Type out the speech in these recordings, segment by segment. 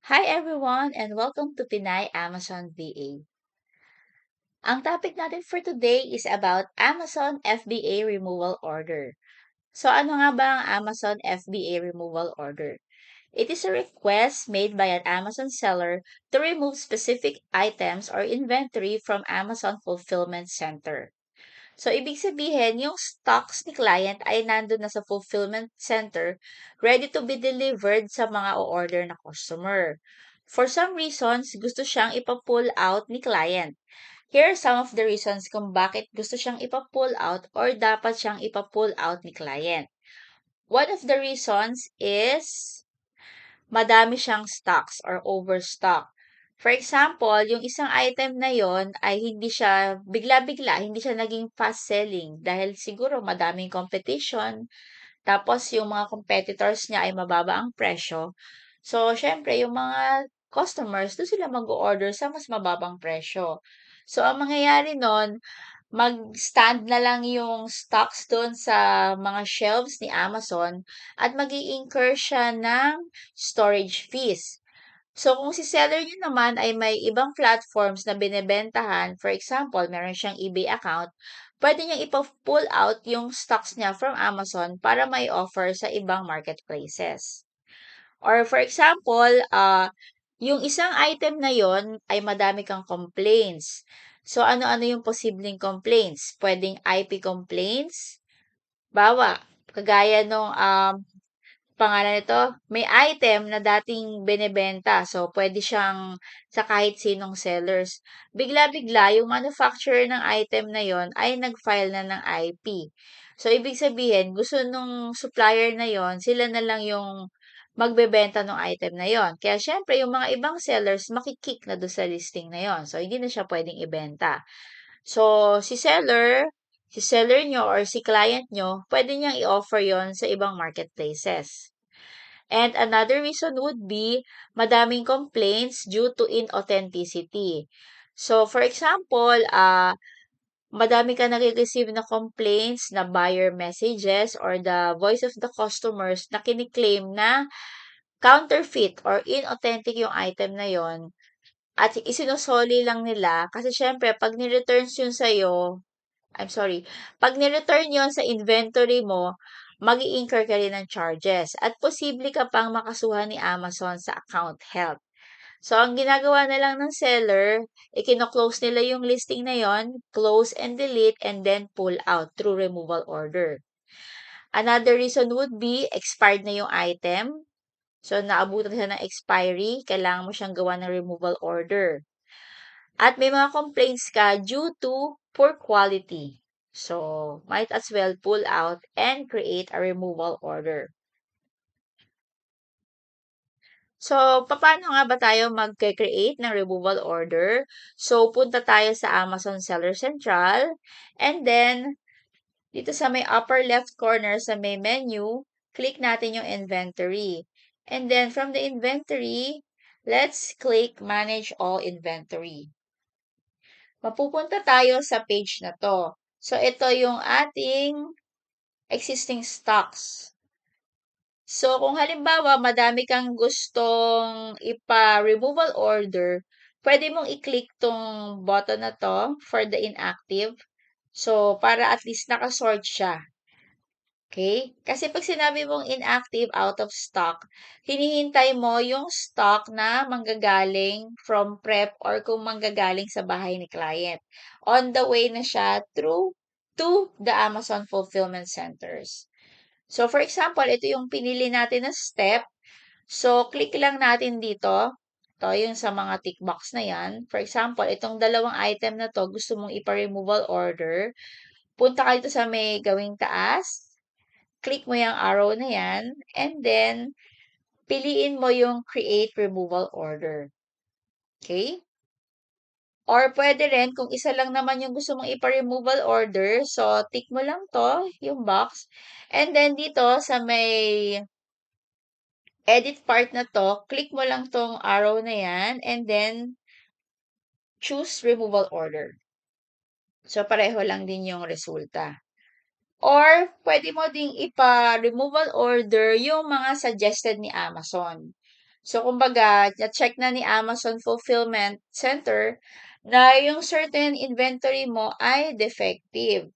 Hi everyone and welcome to Pinay Amazon VA. Ang topic natin for today is about Amazon FBA removal order. So ano nga ba ang Amazon FBA removal order? It is a request made by an Amazon seller to remove specific items or inventory from Amazon Fulfillment Center. So, ibig sabihin, yung stocks ni client ay nandun na sa fulfillment center, ready to be delivered sa mga o-order na customer. For some reasons, gusto siyang ipa-pull out ni client. Here are some of the reasons kung bakit gusto siyang ipa-pull out or dapat siyang ipa-pull out ni client. One of the reasons is madami siyang stocks or overstock. For example, yung isang item na yon ay hindi siya bigla-bigla, hindi siya naging fast selling dahil siguro madaming competition, tapos yung mga competitors niya ay mababa ang presyo. So, syempre, yung mga customers, doon sila mag-order sa mas mababang presyo. So, ang mangyayari nun, mag-stand na lang yung stocks do'n sa mga shelves ni Amazon at mag-i-incur siya ng storage fees. So, kung si seller niyo naman ay may ibang platforms na binebentahan, for example, meron siyang eBay account, pwede niyang ipa-pull out yung stocks niya from Amazon para may offer sa ibang marketplaces. Or for example, yung isang item na yon ay madami kang complaints. So, ano-ano yung posibleng complaints? Pwedeng IP complaints. Bawa, kagaya nung pangalan nito, may item na dating binebenta. So, pwede siyang sa kahit sinong sellers. Bigla-bigla, yung manufacturer ng item na yon ay nag-file na ng IP. So, ibig sabihin, gusto nung supplier na yon, sila na lang yung magbebenta ng item na yon. Kaya, syempre, yung mga ibang sellers, makikick na doon sa listing na yon. So, hindi na siya pwedeng ibenta. So, si seller nyo or si client nyo, pwede niyang i-offer yon sa ibang marketplaces. And another reason would be madaming complaints due to inauthenticity. So, for example, madami ka nare-receive na complaints na buyer messages or the voice of the customers na kiniklaim na counterfeit or inauthentic yung item na yon at isinusoli lang nila kasi syempre pag ni-returns yun sa'yo, I'm sorry, pag ni-return yon sa inventory mo, mag-i-incur ka rin ng charges at posible ka pang makasuhan ni Amazon sa account health. So, ang ginagawa na lang ng seller, ikino-close nila yung listing na yon, close and delete, and then pull out through removal order. Another reason would be expired na yung item. So, naabutan siya ng expiry, kailangan mo siyang gawa ng removal order. At may mga complaints ka due to poor quality. So, might as well pull out and create a removal order. So, paano nga ba tayo mag-create ng removal order? So, punta tayo sa Amazon Seller Central and then dito sa may upper left corner sa may menu, click natin yung inventory. And then from the inventory, let's click manage all inventory. Mapupunta tayo sa page na to. So, ito yung ating existing stocks. So, kung halimbawa, madami kang gustong ipa-removal order, pwede mong i-click tong button na to for the inactive. So, para at least nakasort siya. Okay? Kasi pag sinabi mong inactive, out of stock, hinihintay mo yung stock na manggagaling from prep or kung manggagaling sa bahay ni client. On the way na siya through to the Amazon Fulfillment Centers. So, for example, ito yung pinili natin na step. So, click lang natin dito. Ito yung sa mga tick box na yan. For example, itong dalawang item na to, gusto mong ipa-removal order. Punta ka dito sa may gawing taas. Click mo yung arrow na yan. And then, piliin mo yung create removal order. Okay? Or pwede rin, kung isa lang naman yung gusto mong ipa-removal order, so tick mo lang to, yung box. And then dito sa may edit part na to, click mo lang tong arrow na yan and then choose removal order. So, pareho lang din yung resulta. Or, pwede mo ding ipa-removal order yung mga suggested ni Amazon. So, kumbaga, na-check na ni Amazon Fulfillment Center na yung certain inventory mo ay defective.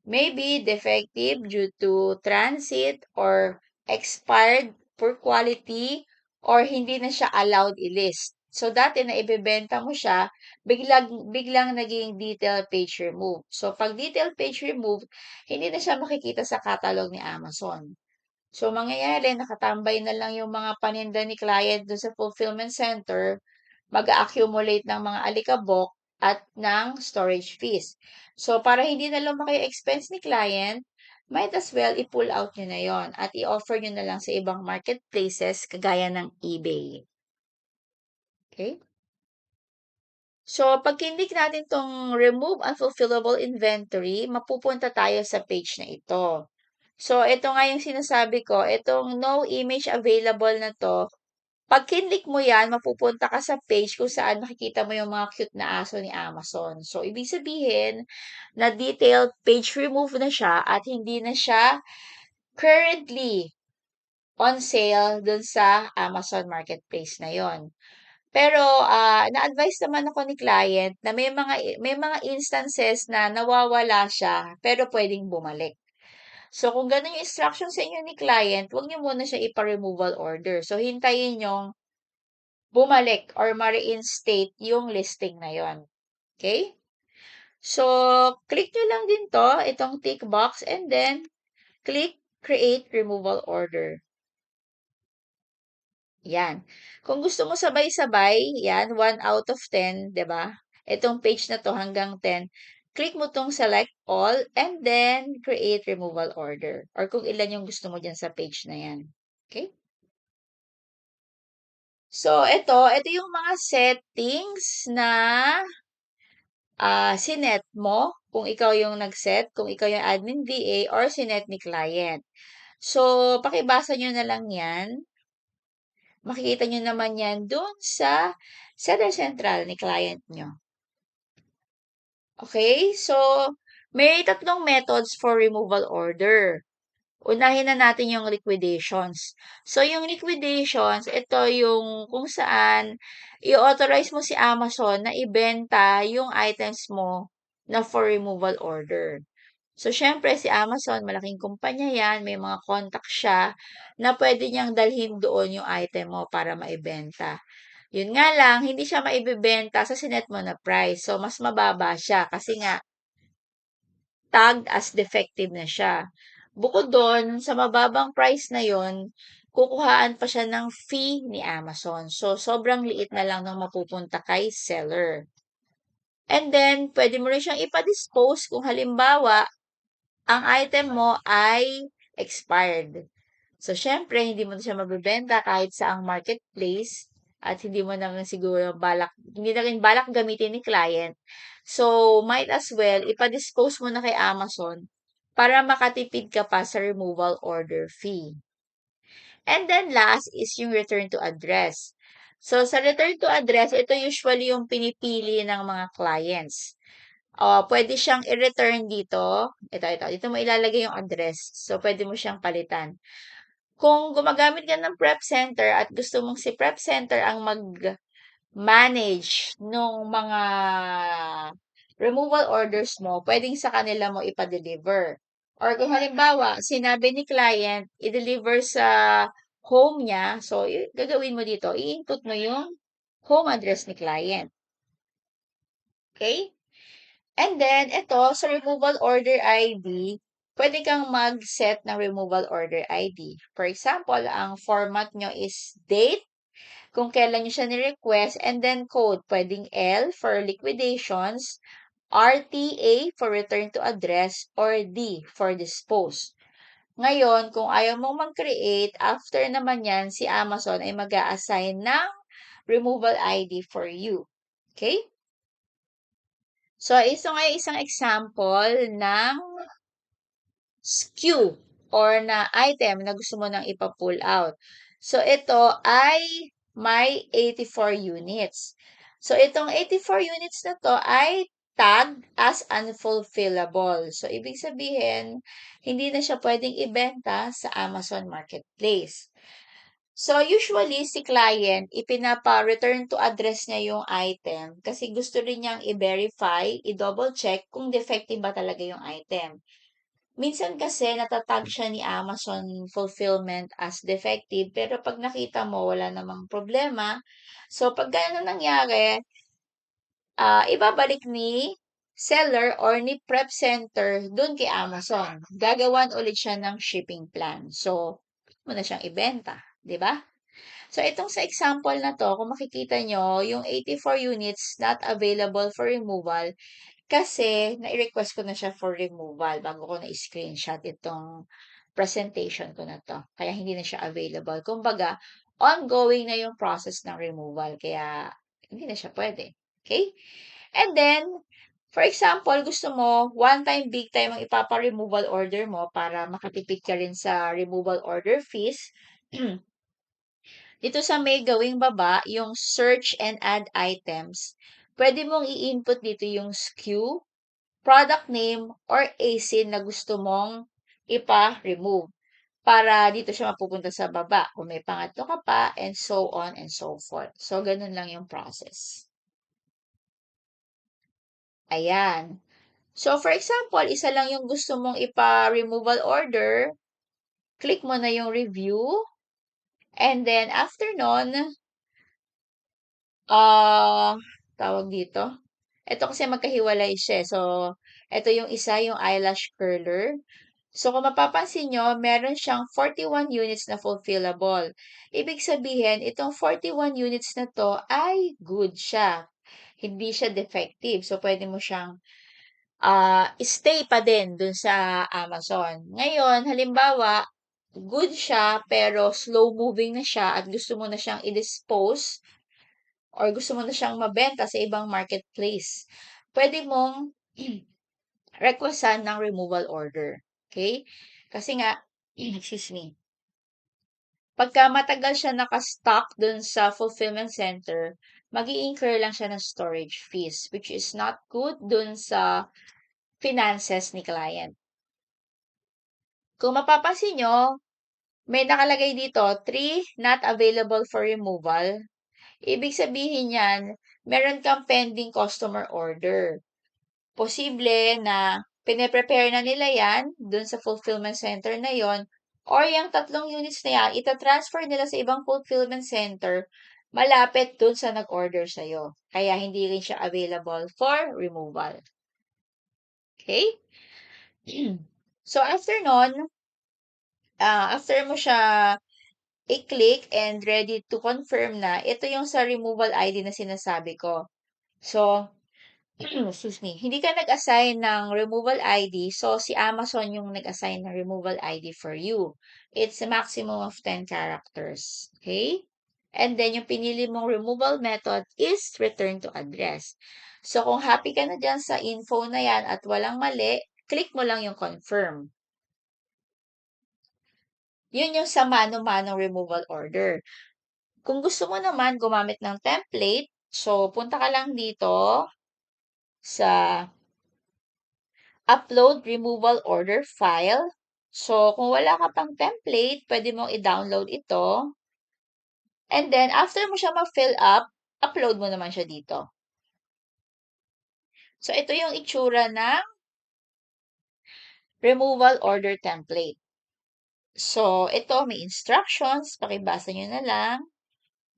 Maybe defective due to transit or expired, poor quality, or hindi na siya allowed i-list. So, dati na ibebenta mo siya, biglang naging detail page remove. So, pag detail page remove, hindi na siya makikita sa catalog ni Amazon. So, mangyayari, nakatambay na lang yung mga paninda ni client doon sa fulfillment center, mag-accumulate ng mga alikabok at ng storage fees. So, para hindi na lumaki yung expense ni client, might as well i-pull out nyo na yon at i-offer nyo na lang sa ibang marketplaces kagaya ng eBay. Okay? So, pag kinlik natin tong remove unfulfillable inventory, mapupunta tayo sa page na ito. So, ito nga yung sinasabi ko, itong no image available na to, pag kinlik mo yan, mapupunta ka sa page kung saan makikita mo yung mga cute na aso ni Amazon. So, ibig sabihin, na detailed page remove na siya at hindi na siya currently on sale dun sa Amazon Marketplace na yon. Pero, na-advise naman ako ni client na may mga instances na nawawala siya, pero pwedeng bumalik. So, kung gano'n yung instruction sa inyo ni client, huwag niyo muna siya ipa-removal order. So, hintayin niyong bumalik or ma-reinstate yung listing na yon. Okay? So, click nyo lang din to, itong tick box, and then click create removal order. Yan. Kung gusto mo sabay-sabay, yan, 1 out of 10, 'di ba? Itong page na to hanggang 10, click mo tong select all and then create removal order or kung ilan yung gusto mo diyan sa page na yan. Okay? So, ito yung mga settings na sinet mo kung ikaw yung nag-set, kung ikaw yung admin VA or sinet ni client. So, pakibasa nyo na lang yan. Makikita nyo naman yan dun sa Seller Central ni client nyo. Okay? So, may tatlong methods for removal order. Unahin na natin yung liquidations. So, yung liquidations, ito yung kung saan i-authorize mo si Amazon na ibenta yung items mo na for removal order. So, syempre, si Amazon, malaking kumpanya yan, may mga contact siya na pwede niyang dalhin doon yung item mo para maibenta. Yun nga lang, hindi siya maibibenta sa sinet mo na price. So, mas mababa siya kasi nga, tagged as defective na siya. Bukod doon, sa mababang price na yon, kukuhaan pa siya ng fee ni Amazon. So, sobrang liit na lang ng mapupunta kay seller. And then, pwede mo rin siyang ipa-dispose kung halimbawa, ang item mo ay expired. So, syempre, hindi mo na siya mabibenta kahit sa ang marketplace at hindi mo naman siguro hindi na rin balak gamitin ni client. So, might as well, ipa-dispose mo na kay Amazon para makatipid ka pa sa removal order fee. And then last is yung return to address. So, sa return to address, ito usually yung pinipili ng mga clients. Pwede siyang i-return dito. Ito. Dito mo ilalagay yung address. So, pwede mo siyang palitan. Kung gumagamit ka ng prep center at gusto mong si prep center ang mag-manage nung mga removal orders mo, pwedeng sa kanila mo ipa-deliver. Or kung halimbawa, sinabi ni client, i-deliver sa home niya, so gagawin mo dito, i-input mo yung home address ni client. Okay? And then, ito, sa removal order ID, pwede kang mag-set ng removal order ID. For example, ang format nyo is date, kung kailan nyo siya ni-request, and then code. Pwedeng L for liquidations, RTA for return to address, or D for dispose. Ngayon, kung ayaw mong mag-create, after naman yan, si Amazon ay mag-a-assign ng removal ID for you. Okay? So, ito nga isang example ng SKU or na item na gusto mo nang ipa-pull out. So, ito ay may 84 units. So, itong 84 units na to ay tagged as unfulfillable. So, ibig sabihin, hindi na siya pwedeng ibenta sa Amazon Marketplace. So, usually, si client, ipinapa-return to address niya yung item kasi gusto rin niyang i-verify, i-double check kung defective ba talaga yung item. Minsan kasi natatag siya ni Amazon Fulfillment as defective pero pag nakita mo wala namang problema. So, pag ganun nangyari, ibabalik ni seller or ni prep center dun kay Amazon. Gagawan ulit siya ng shipping plan. So, mo na siyang ibenta, 'di ba? So, itong sa example na to, kung makikita nyo, yung 84 units not available for removal kasi nai-request ko na siya for removal bago ko na-screenshot itong presentation ko na to. Kaya hindi na siya available. Kumbaga, ongoing na yung process ng removal. Kaya hindi na siya pwede. Okay? And then, for example, gusto mo, one time, big time ang ipapa-removal order mo para makatipid ka rin sa removal order fees. Dito sa may gawing baba, yung search and add items, pwede mong i-input dito yung SKU, product name, or ASIN na gusto mong ipa-remove. Para dito siya mapupunta sa baba kung may pangatlo ka pa, and so on and so forth. So, ganun lang yung process. Ayan. So, for example, isa lang yung gusto mong ipa-removal order, click mo na yung review, and then after nun, Ah, tawag dito? Ito kasi magkahiwalay siya, eh. So, ito yung isa, yung eyelash curler. So, kung mapapansin nyo, meron siyang 41 units na fulfillable. Ibig sabihin, itong 41 units na to ay good siya. Hindi siya defective. So, pwede mo siyang stay pa din dun sa Amazon. Ngayon, halimbawa, good siya pero slow moving na siya at gusto mo na siyang i-dispose or gusto mo na siyang mabenta sa ibang marketplace, pwede mong requestan ng removal order. Okay? Kasi nga, excuse me, pagka matagal siya nakastock dun sa fulfillment center, mag-i-incur lang siya ng storage fees, which is not good dun sa finances ni client. Kung mapapansin nyo, may nakalagay dito, 3 not available for removal. Ibig sabihin yan, meron kang pending customer order. Posible na pine-prepare na nila yan dun sa fulfillment center na yon, or yung 3 units na yan, ita-transfer nila sa ibang fulfillment center malapit dun sa nag-order sa'yo. Kaya hindi rin siya available for removal. Okay? So, after nun, after mo siya i-click and ready to confirm na, ito yung sa removal ID na sinasabi ko. So, excuse me, hindi ka nag-assign ng removal ID, so si Amazon yung nag-assign ng removal ID for you. It's a maximum of 10 characters. Okay? And then, yung pinili mong removal method is return to address. So, kung happy ka na dyan sa info na yan at walang mali, click mo lang yung confirm. Yun yung sa mano-mano removal order. Kung gusto mo naman gumamit ng template, so punta ka lang dito sa upload removal order file. So, kung wala ka pang template, pwede mong i-download ito. And then, after mo siya ma-fill up, upload mo naman siya dito. So, ito yung itsura ng removal order template. So, ito may instructions, pakibasa nyo na lang.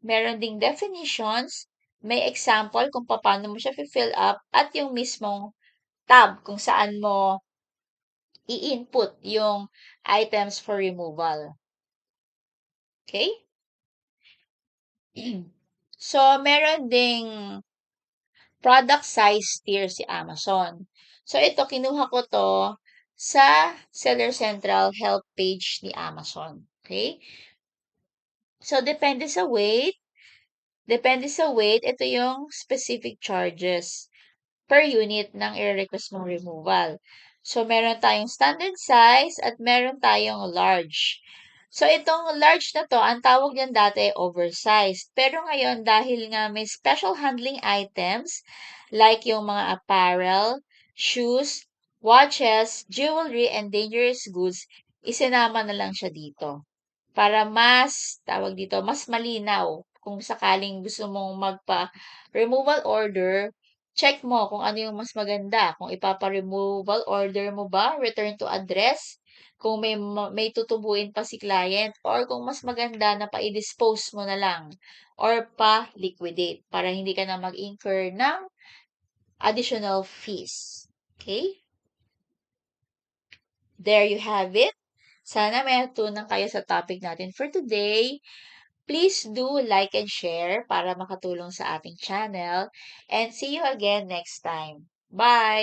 Meron ding definitions, may example kung paano mo siya fill up, at yung mismong tab kung saan mo i-input yung items for removal. Okay? So, meron ding product size tier si Amazon. So, ito, kinuha ko to sa Seller Central help page ni Amazon. Okay? So, depende sa weight, ito yung specific charges per unit ng i-request mong removal. So, meron tayong standard size at meron tayong large. So, itong large na to, ang tawag niyan dati oversized. Pero ngayon, dahil nga may special handling items, like yung mga apparel, shoes, watches, jewelry, and dangerous goods, isinama na lang siya dito. para mas, tawag dito, mas malinaw kung sakaling gusto mong magpa-removal order, check mo kung ano yung mas maganda. Kung ipapa-removal order mo ba, return to address, kung may tutubuin pa si client, or kung mas maganda na pa-dispose mo na lang or pa-liquidate para hindi ka na mag-incur ng additional fees. Okay? There you have it. Sana may natutunan kayo sa topic natin for today. Please do like and share para makatulong sa ating channel. And see you again next time. Bye!